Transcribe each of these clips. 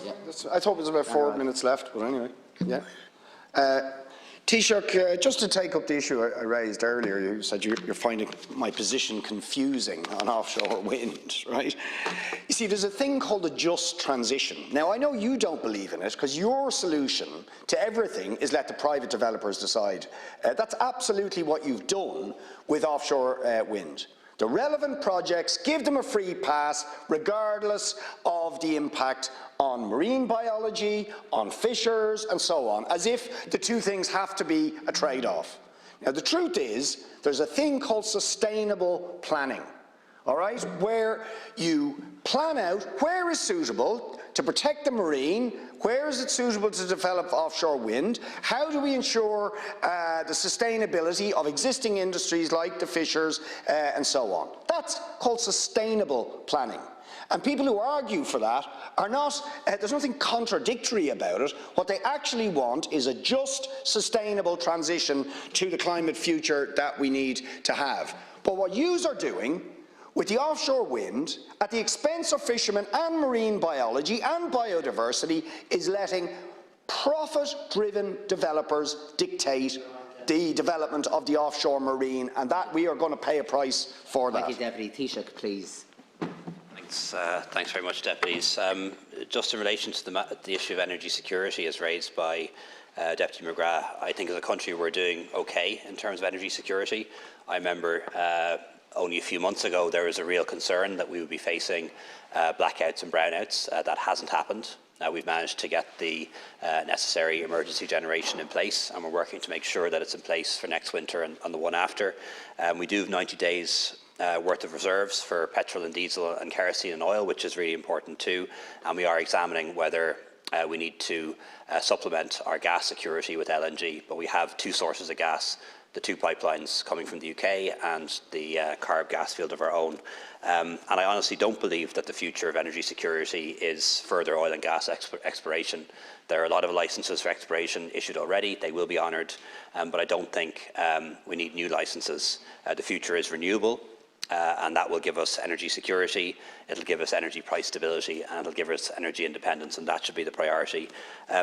Yeah. I thought it was about 4 minutes left, but anyway, yeah. Taoiseach, just to take up the issue I raised earlier, you said you're finding my position confusing on offshore wind, right? You see, there's a thing called a just transition. Now, I know you don't believe in it, because your solution to everything is let the private developers decide. That's absolutely what you've done with offshore wind. The relevant projects, give them a free pass, regardless of the impact on marine biology, on fishers, and so on, as if the two things have to be a trade-off. Now, the truth is, there's a thing called sustainable planning, all right, where you plan out where is suitable to protect the marine, where is it suitable to develop offshore wind, how do we ensure the sustainability of existing industries like the fishers and so on. That's called sustainable planning. And people who argue for that are not, there's nothing contradictory about it. What they actually want is a just, sustainable transition to the climate future that we need to have. But what yous are doing with the offshore wind, at the expense of fishermen and marine biology and biodiversity, is letting profit-driven developers dictate the development of the offshore marine, and that we are going to pay a price for that. Thank you, Deputy Taoiseach, please. Thanks very much, Deputies. Just in relation to the issue of energy security as raised by Deputy McGrath, I think as a country we're doing okay in terms of energy security. I remember only a few months ago there was a real concern that we would be facing blackouts and brownouts. That hasn't happened. We've managed to get the necessary emergency generation in place, and we're working to make sure that it's in place for next winter and the one after. We do have 90 days worth of reserves for petrol and diesel and kerosene and oil, which is really important too, and we are examining whether we need to supplement our gas security with LNG, but we have two sources of gas, the two pipelines coming from the UK and the Carb gas field of our own. And I honestly don't believe that the future of energy security is further oil and gas exploration. There are a lot of licences for exploration issued already. They will be honoured, but I don't think we need new licences. The future is renewable. And that will give us energy security, it'll give us energy price stability, and it'll give us energy independence, and that should be the priority.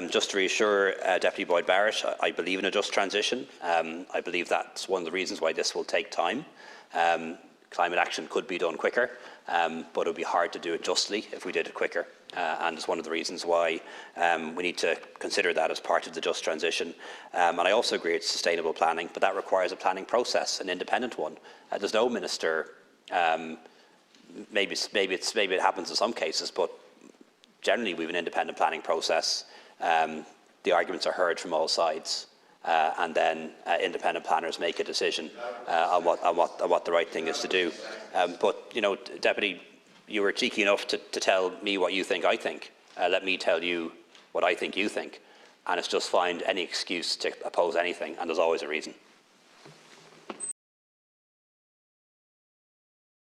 Just to reassure Deputy Boyd Barrett, I believe in a just transition. I believe that's one of the reasons why this will take time. Climate action could be done quicker, but it would be hard to do it justly if we did it quicker. And it's one of the reasons why we need to consider that as part of the just transition. And I also agree it's sustainable planning, but that requires a planning process, an independent one. There's no minister, maybe it happens in some cases, but generally we have an independent planning process. The arguments are heard from all sides, and then independent planners make a decision on what the right thing is to do. But, you know, Deputy, you were cheeky enough to tell me what you think I think. Let me tell you what I think you think. And it's just find any excuse to oppose anything, and there's always a reason.